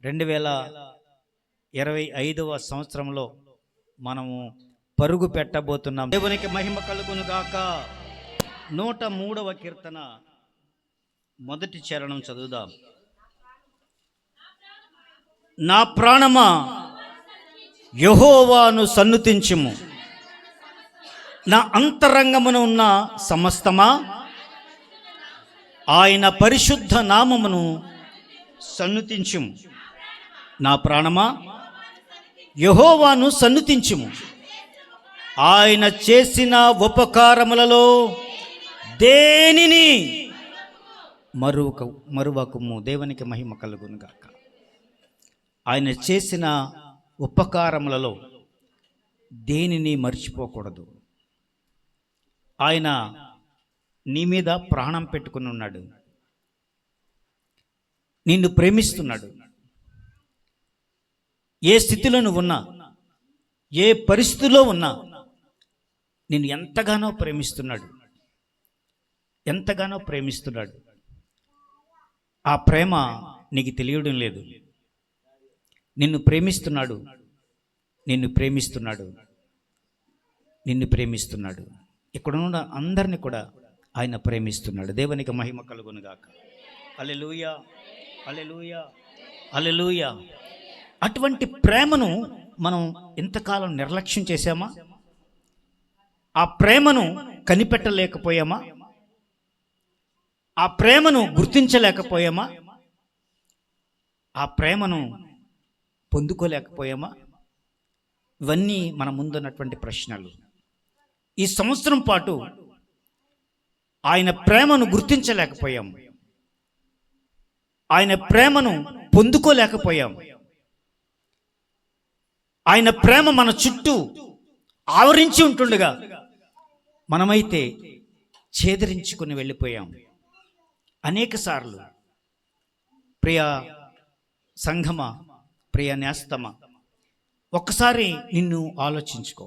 2025వ సంవత్సరంలో మనము పరుగు పెట్టబోతున్నాం. దేవునికి మహిమ కలుగును గాక. 103వ కీర్తన మొదటి చరణం చదువుదాం. నా ప్రాణమా యెహోవాను సన్నుతించుము, నా అంతరంగమున ఉన్న సమస్తమా ఆయన పరిశుద్ధ నామమును సన్నుతించుము. నా ప్రాణమా యెహోవాను సన్నుతించుము, ఆయన చేసిన ఉపకారములలో దేనిని మరువకుము. దేవునికి మహిమ కలుగును గాక. ఆయన చేసిన ఉపకారములలో దేనిని మర్చిపోకూడదు. ఆయన నీ మీద ప్రాణం పెట్టుకుని ఉన్నాడు, నిన్ను ప్రేమిస్తున్నాడు. ఏ స్థితిలో నువ్వు ఉన్నా, ఏ పరిస్థితిలో ఉన్నా నిన్ను ఎంతగానో ప్రేమిస్తున్నాడు. ఆ ప్రేమ నీకు తెలియడం లేదు. నిన్ను ప్రేమిస్తున్నాడు. ఇక్కడ ఉన్న అందరినీ కూడా ఆయన ప్రేమిస్తున్నాడు. దేవునికి మహిమ కలుగును గాక. హల్లెలూయా, హల్లెలూయా, హల్లెలూయా. అటువంటి ప్రేమను మనం ఇంతకాలం నిర్లక్ష్యం చేశామా? ఆ ప్రేమను కనిపెట్టలేకపోయామా? ఆ ప్రేమను గుర్తించలేకపోయామా? ఆ ప్రేమను పొందుకోలేకపోయామా? ఇవన్నీ మన ముందున్నటువంటి ప్రశ్నలు. ఈ సంవత్సరం పాటు ఆయన ప్రేమను గుర్తించలేకపోయాం, ఆయన ప్రేమను పొందుకోలేకపోయాం. ఆయన ప్రేమ మన చుట్టూ ఆవరించి ఉంటుండగా మనమైతే ఛేదరించుకుని వెళ్ళిపోయాం. అనేక సార్లు ప్రియ సంఘమ, ప్రియ నేస్తమ, ఒక్కసారి నిన్ను ఆలోచించుకో.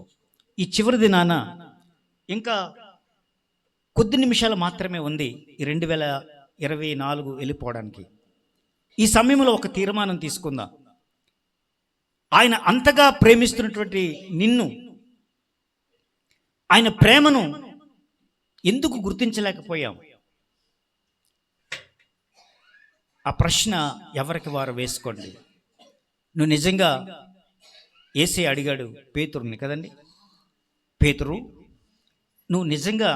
ఈ చివరి దినాన ఇంకా కొద్ది నిమిషాలు మాత్రమే ఉంది ఈ 2024 వెళ్ళిపోవడానికి. ఈ సమయంలో ఒక తీర్మానం తీసుకుందాం. ఆయన అంతగా ప్రేమిస్తున్నటువంటి నిన్ను, ఆయన ప్రేమను ఎందుకు గుర్తించలేకపోయాం? ఆ ప్రశ్న ఎవరికి వారు వేసుకోండి. నువ్వు నిజంగా యేసే అడిగాడు పేతురుని కదండి, పేతురు నువ్వు నిజంగా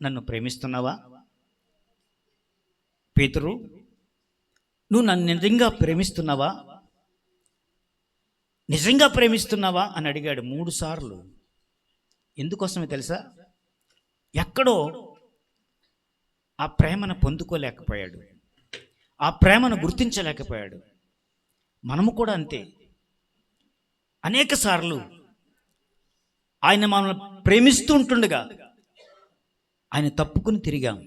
నన్ను ప్రేమిస్తున్నావా? పేతురు నువ్వు నన్ను నిజంగా ప్రేమిస్తున్నావా అని అడిగాడు 3 సార్లు. ఎందుకోసమే తెలుసా? ఎక్కడో ఆ ప్రేమను పొందుకోలేకపోయాడు, ఆ ప్రేమను గుర్తించలేకపోయాడు. మనము కూడా అంతే. అనేక సార్లు ఆయన మనల్ని ప్రేమిస్తూ ఉంటుండగా ఆయన తప్పుకుని తిరిగాం,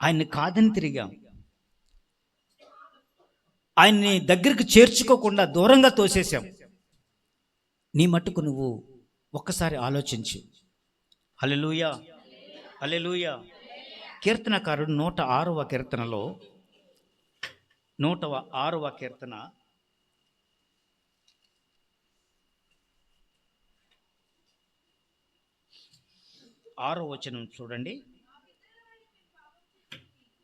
ఆయన్ని కాదని తిరిగాం, ఆయన్ని దగ్గరికి చేర్చుకోకుండా దూరంగా తోసేశాం. నీ మట్టుకు నువ్వు ఒక్కసారి ఆలోచించు. హల్లెలూయా, హల్లెలూయా. కీర్తనకారుడు 106వ కీర్తనలో 106వ కీర్తన 6వ వచనం చూడండి.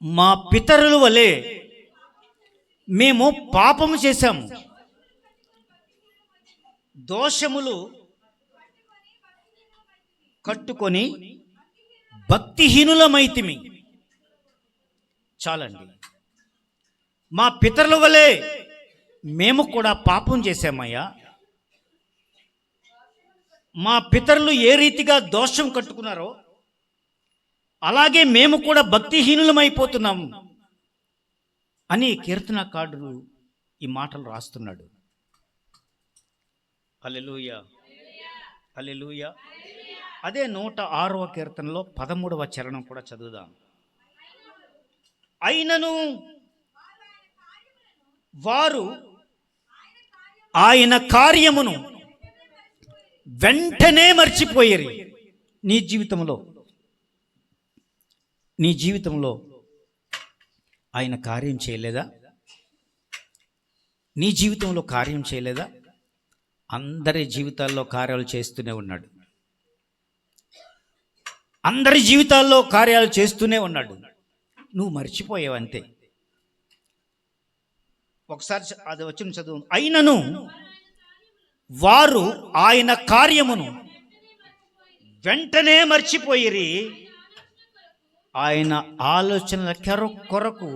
మా పితరుల వలె మేము పాపము చేశాము, దోషములు కట్టుకొని భక్తిహీనులమైతిమి. చాలండి. మా పితరుల వలె మేము కూడా పాపం చేశామయ్యా. మా పితరులు ఏ రీతిగా దోషం కట్టుకున్నారో అలాగే మేము కూడా భక్తిహీనులమైపోతున్నాము అని కీర్తనకారుడు ఈ మాటలు రాస్తున్నాడు. హల్లెలూయా, హల్లెలూయా. అదే 106వ కీర్తనలో 13వ చరణం కూడా చదువుదాం. అయినను వారు ఆయన కార్యమును వెంటనే మర్చిపోయారు. నీ జీవితంలో ఆయన కార్యం చేయలేదా? నీ జీవితంలో కార్యం చేయలేదా? అందరి జీవితాల్లో కార్యాలు చేస్తూనే ఉన్నాడు. అందరి జీవితాల్లో కార్యాలు చేస్తూనే ఉన్నాడు. నువ్వు మర్చిపోయావు అంతే. ఒకసారి అది వచ్చిన చదువు. అయినను వారు ఆయన కార్యమును వెంటనే మర్చిపోయిరి, ఆయన ఆలోచనల కొరకు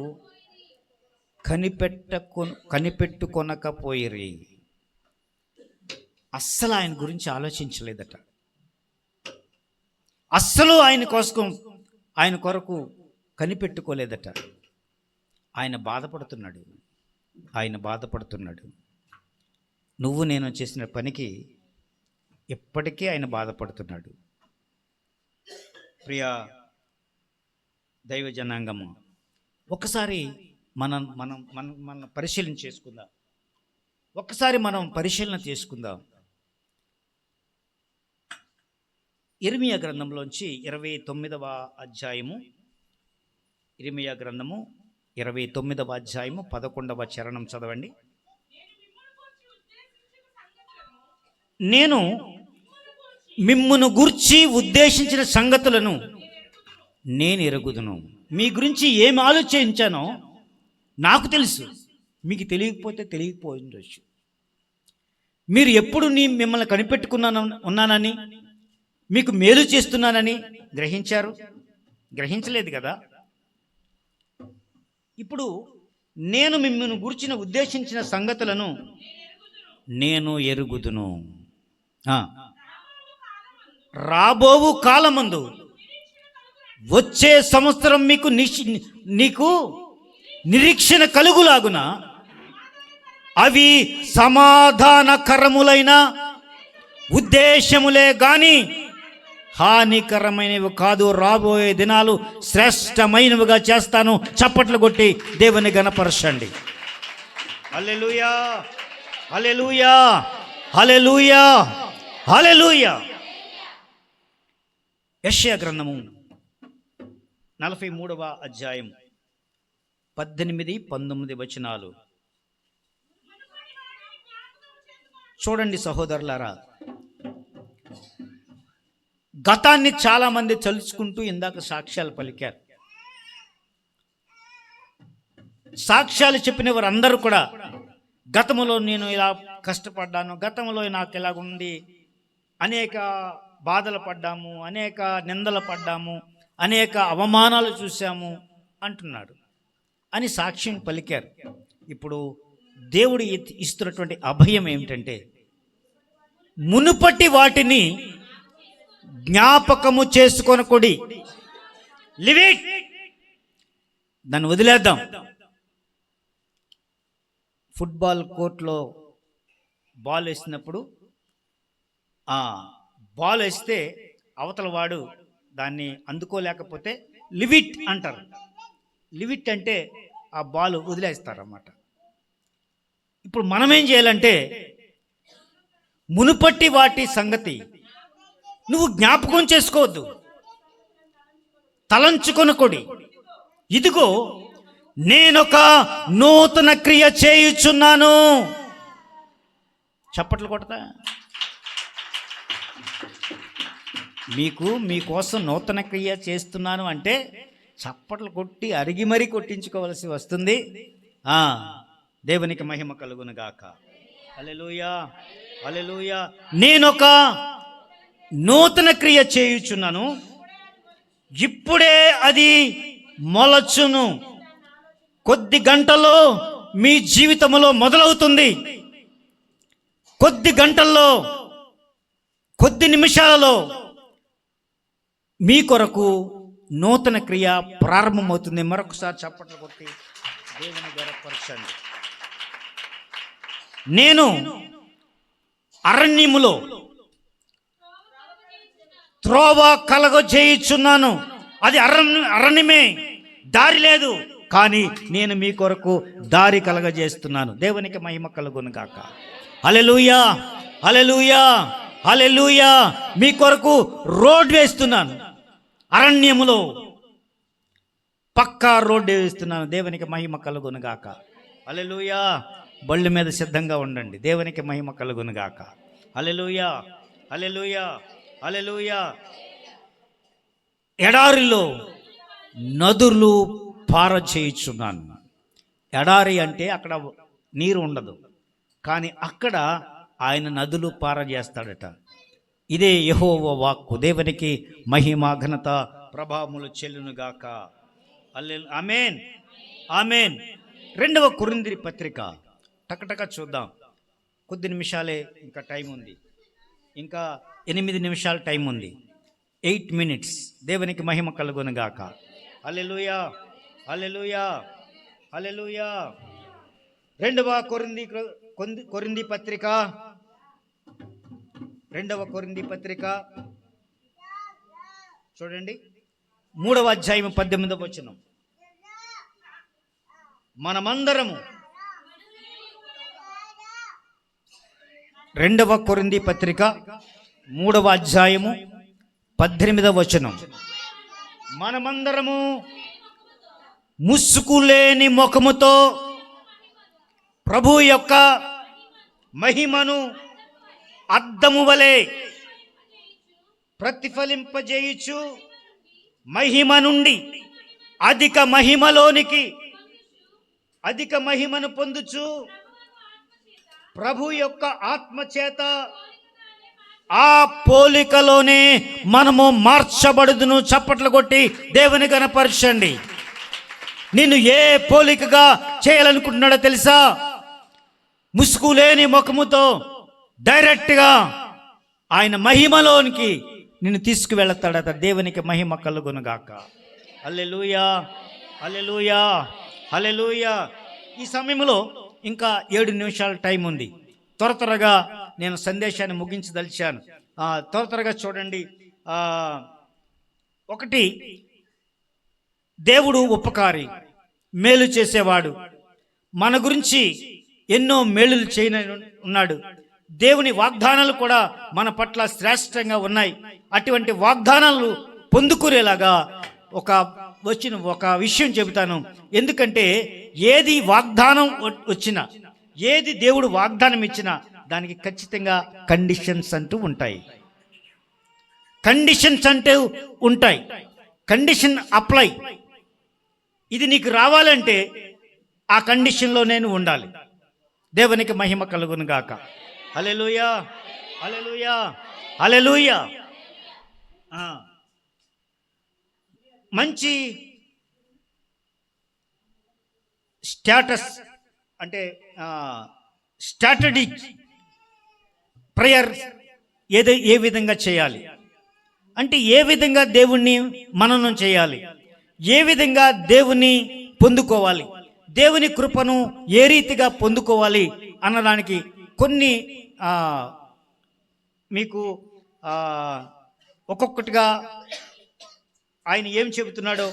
కనిపెట్టుకొనకపోయిరి. అస్సలు ఆయన గురించి ఆలోచించలేదట. అస్సలు ఆయన కొరకు కనిపెట్టుకోలేదట. ఆయన బాధపడుతున్నాడు. నువ్వు నేను చేసిన పనికి ఎప్పటికీ ఆయన బాధపడుతున్నాడు. ప్రియ దైవ జనాంగము, ఒకసారి మనం పరిశీలన చేసుకుందాం. పరిశీలన చేసుకుందాం. ఇర్మియా గ్రంథంలోంచి 29వ అధ్యాయము, ఇర్మియా గ్రంథము 29వ అధ్యాయము 11వ చరణం చదవండి. నేను మిమ్మును గూర్చి ఉద్దేశించిన సంగతులను నేను ఎరుగుదును. మీ గురించి ఏమి ఆలోచించానో నాకు తెలుసు. మీకు తెలియకపోవచ్చు. మీరు ఎప్పుడు మిమ్మల్ని ఉన్నానని, మీకు మేలు చేస్తున్నానని గ్రహించలేదు కదా. ఇప్పుడు నేను మిమ్మల్ని గురించిన ఉద్దేశించిన సంగతులను నేను ఎరుగుదును. రాబోవు కాలమందు వచ్చే సంవత్సరం నీకు నిరీక్షణ కలుగులాగున అవి సమాధానకరములైన ఉద్దేశములే గాని హానికరమైనవి కాదు. రాబోయే దినాలు శ్రేష్టమైనవిగా చేస్తాను. చప్పట్లు కొట్టి దేవుని గణపరచండి. హల్లెలూయా, హల్లెలూయా, హల్లెలూయా, హల్లెలూయా. యెషయా గ్రంథము 43వ అధ్యాయం 18-19 వచనాలు చూడండి సహోదరులారా. గతాన్ని చాలా మంది తలుచుకుంటూ ఇందాక సాక్ష్యాలు పలికారు. సాక్ష్యాలు చెప్పిన వారందరూ కూడా గతంలో నేను ఇలా కష్టపడ్డాను, గతంలో నాకు ఇలాగుంది, అనేక బాధలు పడ్డాము, అనేక నిందలు పడ్డాము, అనేక అవమానాలు చూశాము అంటున్నాడు అని సాక్ష్యం పలికారు. ఇప్పుడు దేవుడు ఇస్తున్నటువంటి అభయం ఏమిటంటే, మునుపటి వాటిని జ్ఞాపకము చేసుకొనకుడి. లివ్ ఇట్, దాన్ని వదిలేద్దాం. ఫుట్బాల్ కోర్టులో బాల్ వేసినప్పుడు బాల్ వేస్తే అవతల వాడు దాన్ని అందుకోలేకపోతే లివ్ ఇట్ అంటారు. లివ్ ఇట్ అంటే ఆ బాల్ వదిలేస్తారన్నమాట. ఇప్పుడు మనం ఏం చేయాలంటే, మునుపటి వాటి సంగతి నువ్వు జ్ఞాపకం చేసుకోవద్దు, తలంచుకొనకుడి. ఇదిగో నేనొక నూతన క్రియ చేయుచున్నాను. చప్పట్లు కొడతా. మీకోసం నూతన క్రియ చేస్తున్నాను అంటే చప్పట్లు కొట్టి అరిగి మరీ కొట్టించుకోవలసి వస్తుంది. దేవునికి మహిమ కలుగును గాక. హల్లెలూయా, హల్లెలూయా. నేనొక నూతన క్రియ చేయుచున్నాను, ఇప్పుడే అది మొలచును. కొద్ది గంటల్లో మీ జీవితంలో మొదలవుతుంది. కొద్ది గంటల్లో, కొద్ది నిమిషాలలో మీ కొరకు నూతన క్రియ ప్రారంభమవుతుంది. మరొకసారి చప్పట్లు కొట్టి దేవుని గణపరచండి. నేను అరణ్యములో త్రోవ కలగజేయుచున్నాను. అది అరణ్యమే, దారి లేదు, కానీ నేను మీ కొరకు దారి కలగజేస్తున్నాను. దేవునికి మహిమ కలుగును గాక. హల్లెలూయా, హల్లెలూయా, హల్లెలూయా. మీ కొరకు రోడ్ వేస్తున్నాను. అరణ్యములో పక్కా రోడ్డు వేస్తున్నాను. దేవునికి మహిమ కలుగును గాక. హల్లెలూయా. బళ్ళు మీద సిద్ధంగా ఉండండి. దేవునికి మహిమ కలుగునుగాక. హల్లెలూయా, హల్లెలూయా, హల్లెలూయా. ఎడారిలో నదులు పారచేయుచున్నాను. ఎడారి అంటే అక్కడ నీరు ఉండదు, కానీ అక్కడ ఆయన నదులు పారజేస్తాడట. ఇదే యెహోవా వాక్కు. దేవునికి మహిమ ఘనత ప్రభావములు చెల్లునుగాక. ఆమేన్, ఆమేన్. 2వ కొరింథీ పత్రిక టకటక చూద్దాం. కొద్ది నిమిషాలే ఇంకా టైం ఉంది, ఇంకా 8 నిమిషాల టైం ఉంది. 8 minutes. దేవునికి మహిమ కలుగునుగాక. హల్లెలూయా, హల్లెలూయా, హల్లెలూయా. 2వ కొరింథీ పత్రిక 2వ కొరింథీ పత్రిక చూడండి, 3వ అధ్యాయం 18వ వచనం. మనమందరము 2వ కొరింథీ పత్రిక 3వ అధ్యాయము 18వ వచనం. మనమందరము ముసుకులేని ముఖముతో ప్రభు యొక్క మహిమను అద్దము వలె ప్రతిఫలింపజేయుచు మహిమ నుండి అధిక మహిమలోనికి అధిక మహిమను పొందుచు ప్రభు యొక్క ఆత్మచేత ఆ పోలికలోనే మనము మార్చబడుదును. చప్పట్లు కొట్టి దేవుని కనపరచండి. నిన్ను ఏ పోలికగా చేయాలనుకుంటున్నాడో తెలుసా? ముసుగు లేని ముఖముతో డైరెక్ట్గా ఆయన మహిమలోనికి నిన్ను తీసుకువెళతాడట. దేవునికి మహిమ కలుగునుగాక. హల్లెలూయా, హల్లెలూయా, హల్లెలూయా. ఈ సమయంలో ఇంకా 7 నిమిషాల టైం ఉంది. త్వరగా నేను సందేశాన్ని ముగించదలిచాను. త్వరగా చూడండి. 1, దేవుడు ఉపకారి, మేలు చేసేవాడు. మన గురించి ఎన్నో మేలులు ఉన్నాడు. దేవుని వాగ్దానాలు కూడా మన పట్ల శ్రేష్టంగా ఉన్నాయి. అటువంటి వాగ్దానాలు పొందుకునేలాగా ఒక విషయం చెబుతాను. ఎందుకంటే ఏది వాగ్దానం వచ్చినా, ఏది దేవుడు వాగ్దానం ఇచ్చినా దానికి ఖచ్చితంగా కండిషన్స్ అంటూ ఉంటాయి. కండిషన్స్ అంటూ ఉంటాయి. Condition apply. ఇది నీకు రావాలంటే ఆ కండిషన్లో నేను ఉండాలి. దేవునికి మహిమ కలుగునుగాక. హల్లెలూయా, హల్లెలూయా, హల్లెలూయా. మంచి స్టేటస్ అంటే స్ట్రాటజిక్ ప్రేయర్ ఏ విధంగా చేయాలి అంటే, ఏ విధంగా దేవుణ్ణి మననం చేయాలి, ఏ విధంగా దేవుని పొందుకోవాలి, దేవుని కృపను ఏ రీతిగా పొందుకోవాలి అన్నదానికి కొన్ని మీకు ఒక్కొక్కటిగా ఆయన ఏం చెబుతున్నాడో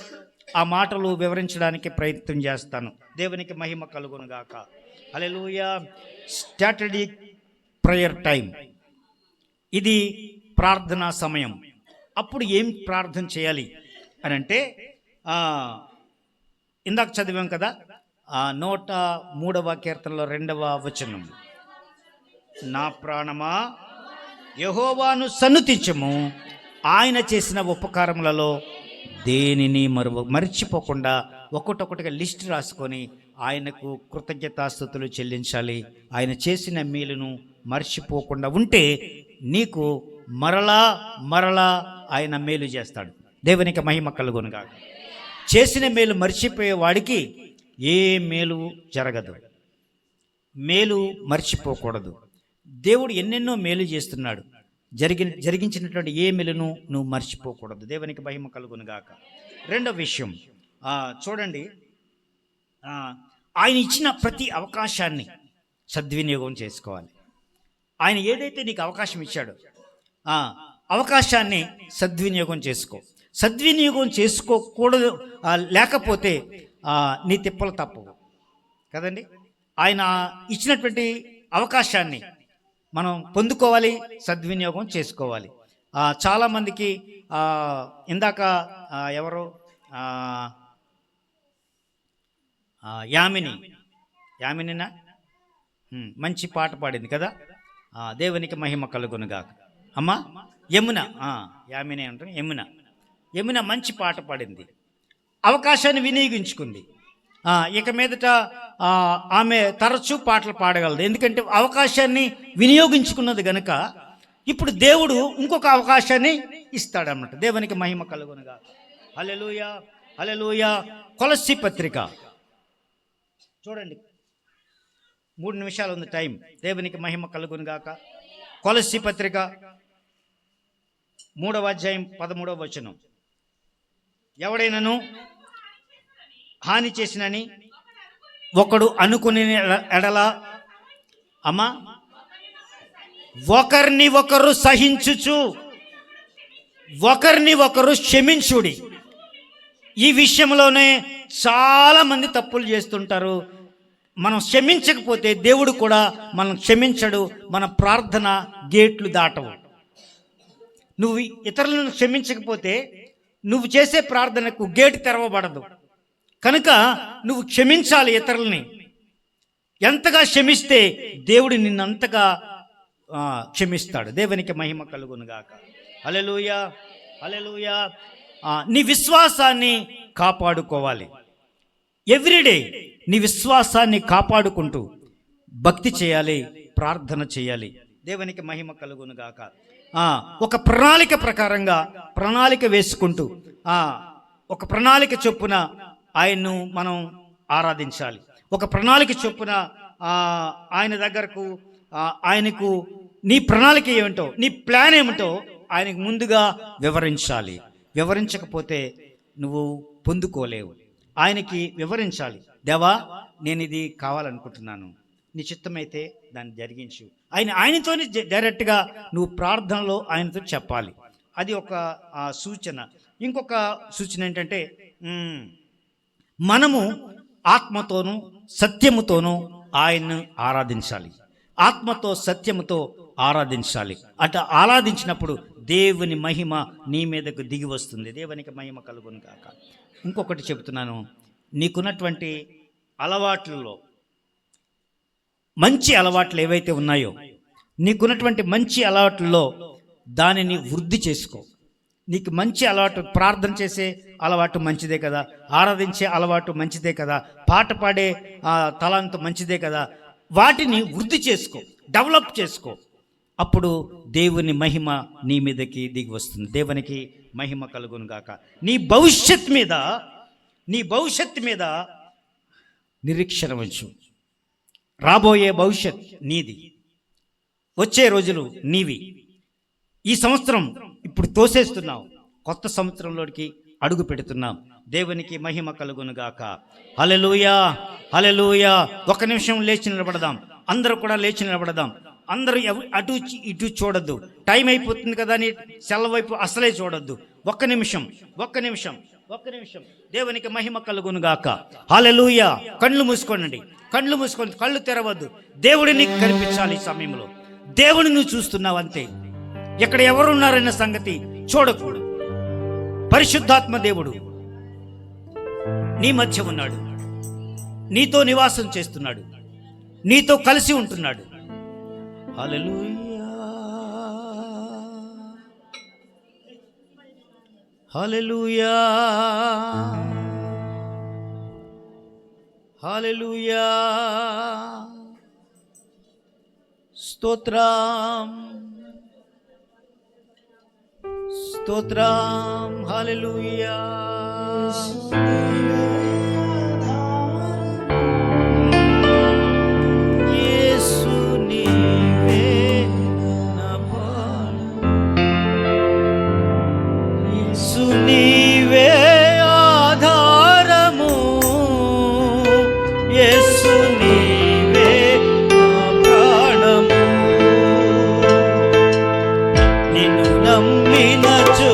ఆ మాటలు వివరించడానికి ప్రయత్నం చేస్తాను. దేవునికి మహిమ కలుగునుగాక. హల్లెలూయా. Strategic prayer time. ఇది ప్రార్థనా సమయం. అప్పుడు ఏం ప్రార్థన చేయాలి అని అంటే, ఇందాక చదివాం కదా, 103వ కీర్తనలో 2వ వచనం, నా ప్రాణమా యెహోవాను సన్నుతించుము, ఆయన చేసిన ఉపకారములలో దేనిని మర్చిపోకుండా ఒక్కొక్కటిగా లిస్ట్ రాసుకొని ఆయనకు కృతజ్ఞతాస్తుతులు చెల్లించాలి. ఆయన చేసిన మేలును మర్చిపోకుండా ఉంటే నీకు మరలా ఆయన మేలు చేస్తాడు. దేవునికి మహిమ కలుగునుగాక. చేసిన మేలు మర్చిపోయే వాడికి ఏ మేలు జరగదు. మేలు మర్చిపోకూడదు. దేవుడు ఎన్నెన్నో మేలు చేస్తున్నాడు. జరిగించినటువంటి ఏ మేలును నువ్వు మర్చిపోకూడదు. దేవునికి మహిమ కలుగునుగాక. రెండవ విషయం చూడండి, ఆయన ఇచ్చిన ప్రతి అవకాశాన్ని సద్వినియోగం చేసుకోవాలి. ఆయన ఏదైతే నీకు అవకాశం ఇచ్చాడో అవకాశాన్ని సద్వినియోగం చేసుకో. సద్వినియోగం చేసుకోకూడదు, లేకపోతే నీ తిప్పలు తప్పవు కదండి. ఆయన ఇచ్చినటువంటి అవకాశాన్ని మనం పొందుకోవాలి, సద్వినియోగం చేసుకోవాలి. చాలామందికి ఇందాక ఎవరు యామినినా మంచి పాట పాడింది కదా. దేవునికి మహిమ కలుగునుగాక. అమ్మా యమున, యామినే అంటాను, యమున మంచి పాట పాడింది, అవకాశాన్ని వినియోగించుకుంది. ఇక మీదట ఆమె తరచూ పాటలు పాడగలదు, ఎందుకంటే అవకాశాన్ని వినియోగించుకున్నది గనుక. ఇప్పుడు దేవుడు ఇంకొక అవకాశాన్ని ఇస్తాడన్నమాట. దేవునికి మహిమ కలుగునుగా. హల్లెలూయా, హల్లెలూయా. కొలస్సీ పత్రిక చూడండి, 3 నిమిషాలు ఉంది టైం. దేవునికి మహిమ కలుగునుగాక. కొలస్సీ పత్రిక 3వ అధ్యాయం 13వ వచనం. ఎవడైనాను హాని చేసినని ఒకడు అనుకుని ఎడల, అమ్మా, ఒకరిని ఒకరు సహించుచు ఒకరిని ఒకరు క్షమించుడి. ఈ విషయంలోనే చాలా మంది తప్పులు చేస్తుంటారు. మనం క్షమించకపోతే దేవుడు కూడా మనం క్షమించడు, మన ప్రార్థన గేట్లు దాటవు. నువ్వు ఇతరులను క్షమించకపోతే నువ్వు చేసే ప్రార్థనకు గేటు తెరవబడదు. కనుక నువ్వు క్షమించాలి ఇతరులని. ఎంతగా క్షమిస్తే దేవుడు నిన్నంతగా క్షమిస్తాడు. దేవునికి మహిమ కలుగునుగాక. హల్లెలూయా, హల్లెలూయా. నీ విశ్వాసాన్ని కాపాడుకోవాలి. ఎవ్రీడే నీ విశ్వాసాన్ని కాపాడుకుంటూ భక్తి చేయాలి, ప్రార్థన చేయాలి. దేవునికి మహిమ కలుగునుగాక. ఒక ప్రణాళిక ప్రకారంగా ప్రణాళిక వేసుకుంటూ ఒక ప్రణాళిక చొప్పున ఆయన్ను మనం ఆరాధించాలి. ఒక ప్రణాళిక చొప్పున ఆయన దగ్గరకు ఆయనకు నీ ప్రణాళిక ఏమిటో, నీ ప్లాన్ ఏమిటో ఆయనకు ముందుగా వివరించాలి. వివరించకపోతే నువ్వు పొందుకోలేవు. ఆయనకి వివరించాలి. దేవా, నేను ఇది కావాలనుకుంటున్నాను, నీ చిత్తమైతే దాన్ని జరిగించు. ఆయనతోనే డైరెక్ట్గా నువ్వు ప్రార్థనలో ఆయనతో చెప్పాలి. అది ఒక సూచన. ఇంకొక సూచన ఏంటంటే, మనము ఆత్మతోనూ సత్యముతోనూ ఆయన్ను ఆరాధించాలి. ఆత్మతో సత్యముతో ఆరాధించాలి. ఆరాధించినప్పుడు దేవుని మహిమ నీ మీదకు దిగి వస్తుంది. దేవునికి మహిమ కలుగును కాక. ఇంకొకటి చెబుతున్నాను, నీకున్నటువంటి అలవాట్లలో మంచి అలవాట్లు ఏవైతే ఉన్నాయో, నీకున్నటువంటి మంచి అలవాట్లలో దానిని వృద్ధి చేసుకో. నీకు మంచి అలవాటు, ప్రార్థన చేసే అలవాటు మంచిదే కదా, ఆరాధించే అలవాటు మంచిదే కదా, పాట పాడే తలాంతు మంచిదే కదా. వాటిని వృద్ధి చేసుకో, డెవలప్ చేసుకో. అప్పుడు దేవుని మహిమ నీ మీదకి దిగి వస్తుంది. దేవునికి మహిమ కలుగును గాక. నీ భవిష్యత్తు మీద నిరీక్షణ ఉంచు. రాబోయే భవిష్యత్ నీది, వచ్చే రోజులు నీవి. ఈ సంవత్సరం ఇప్పుడు తోసేస్తున్నావు, కొత్త సంవత్సరంలోకి అడుగు పెడుతున్నాం. దేవునికి మహిమ కలుగును గాక. హల్లెలూయా, హల్లెలూయా. ఒక నిమిషం లేచి నిలబడదాం. అందరూ కూడా లేచి నిలబడదాం. అందరూ అటు ఇటు చూడొద్దు. టైం అయిపోతుంది కదా అని సెలవు వైపు అసలే చూడొద్దు. ఒక్క నిమిషం. దేవునికి మహిమ కలుగును గాక. హల్లెలూయా. కళ్ళు మూసుకోండి, కళ్ళు తెరవద్దు. దేవుడిని కనిపించాలి. ఈ సమయంలో దేవుడిని నువ్వు చూస్తున్నావు అంతే. ఇక్కడ ఎవరున్నారన్న సంగతి చూడకూడదు. పరిశుద్ధాత్మ దేవుడు నీ మధ్య ఉన్నాడు, నీతో నివాసం చేస్తున్నాడు, నీతో కలిసి ఉంటున్నాడు. హల్లెలూయా, హల్లెలూయా, హల్లెలూయా. స్తోత్రం, స్తోత్రం. హల్లెలూయా. యేసు నీవే నా ప్రాణం, యేసు నీవే ఆధారము, యేసు నీవే నా ప్రాణము. నిన్ను నమ్మినచో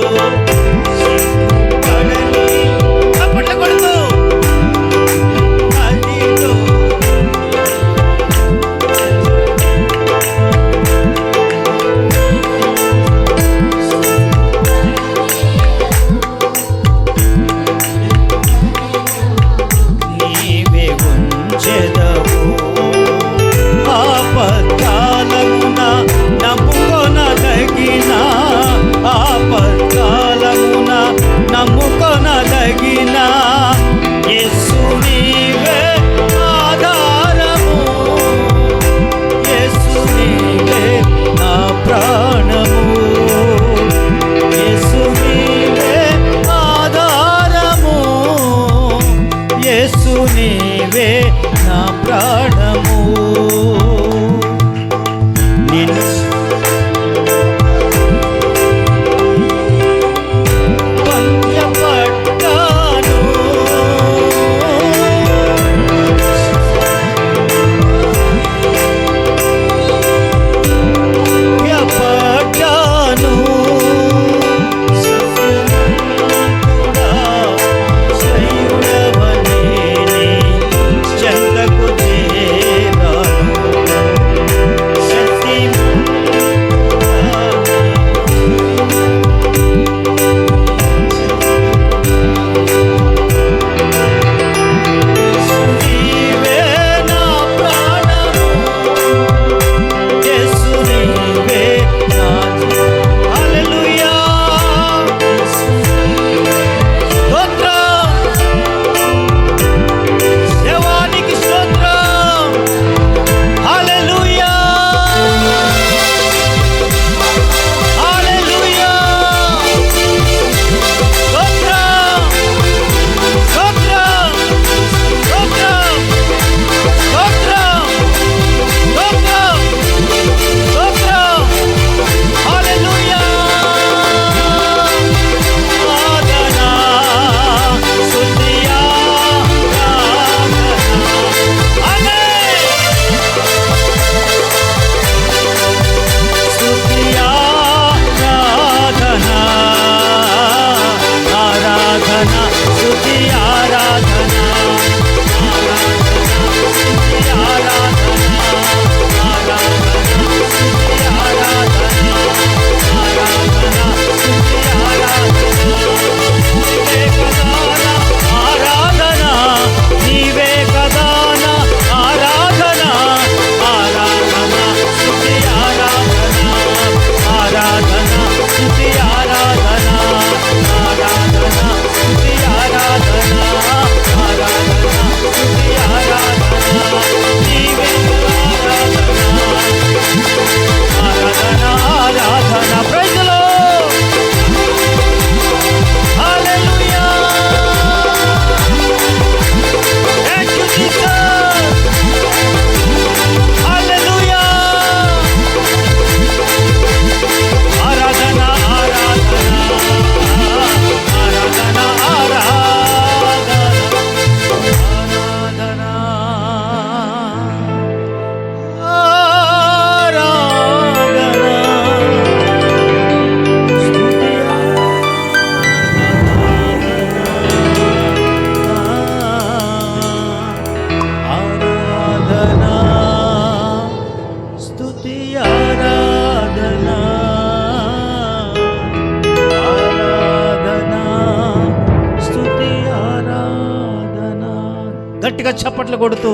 గట్టిగా చప్పట్లు కొడుతూ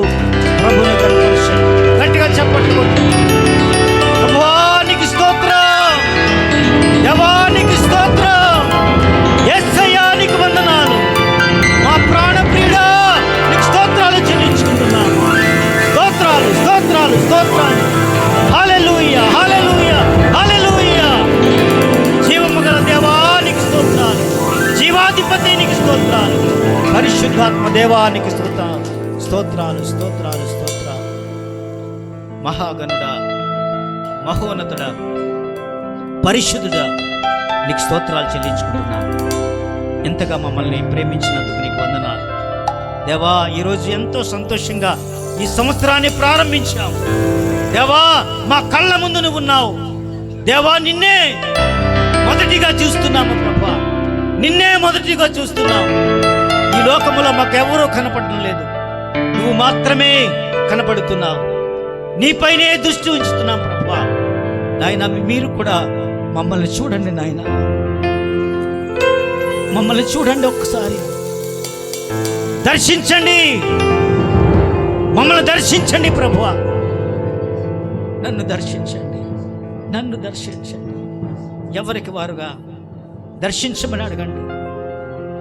ప్రభువుని కనపరచండి. గట్టిగా చప్పట్లు కొడుతూ ప్రభువానికి స్తోత్రం, దేవానికి స్తోత్రం, యేసయ్యానికి వందనాలు, మా ప్రాణ ప్రియుడా నీకు స్తోత్రాలు చెల్లించుకుంటున్నాము. స్తోత్రాలు స్తోత్రాలు స్తోత్రాలు. హల్లెలూయా హల్లెలూయా హల్లెలూయా. జీవము గల దేవానికి స్తోత్రాలు, జీవాధిపతినికి స్తోత్రాలు, పరిశుద్ధాత్మ దేవానికి స్తోత్రాలు స్తోత్రాలు స్తోత్రాలు స్తోత్రాలు. మహాగణుడా, మహోన్నతుడా, పరిశుద్ధుడా నీకు స్తోత్రాలు చెల్లించుకుంటున్నాను. ఎంతగా మమ్మల్ని ప్రేమించినందుకు నీకు వందనాలు దేవా. ఈరోజు ఎంతో సంతోషంగా ఈ సంవత్సరాన్ని ప్రారంభించాం దేవా. మా కళ్ళ ముందు నువ్వు ఉన్నావు దేవా. నిన్నే మొదటిగా చూస్తున్నాము ప్రభా, నిన్నే మొదటిగా చూస్తున్నావు. ఈ లోకములో మాకెవరూ కనపడడం లేదు, నువ్వు మాత్రమే కనపడుతున్నావు. నీపైనే దృష్టి ఉంచుతున్నాం ప్రభా. నాయన మీరు కూడా మమ్మల్ని చూడండి నాయన, మమ్మల్ని చూడండి, ఒక్కసారి దర్శించండి, మమ్మల్ని దర్శించండి ప్రభువా. నన్ను దర్శించండి, నన్ను దర్శించండి. ఎవరికి వారుగా దర్శించమని అడగండి.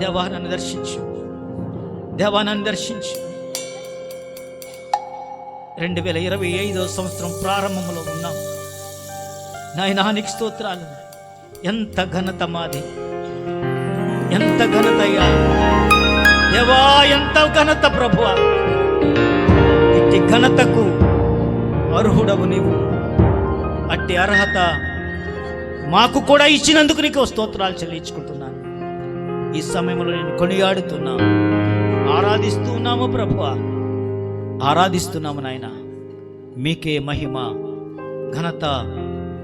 దేవా నన్ను దర్శించు, దేవా నన్ను దర్శించు. 2025 సంవత్సరం ప్రారంభంలో ఉన్నాం నాయనా. నీకు స్తోత్రాలు. ఎంత ఘనత మాది, ఎంత ఘనత అయ్యా దేవా, ఎంత ఘనత ప్రభువా. ఇట్టి ఘనతకు అర్హుడవు నీవు. అట్టి అర్హత మాకు కూడా ఇచ్చినందుకు నీకు స్తోత్రాలు చెల్లించుకుంటున్నాను. ఈ సమయంలో నేను కొనియాడుతున్నా, ఆరాధిస్తూ ఉన్నాము ప్రభువా, ఆరాధిస్తున్నాము నాయన. మీకే మహిమ ఘనత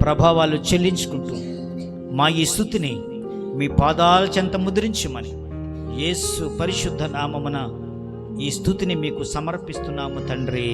ప్రభావాలు చెల్లించుకుంటూ మా ఈ స్తుతిని మీ పాదాల చెంత ముద్రించమని యేసు పరిశుద్ధ నామమున ఈ స్తుతిని మీకు సమర్పిస్తున్నాము తండ్రి.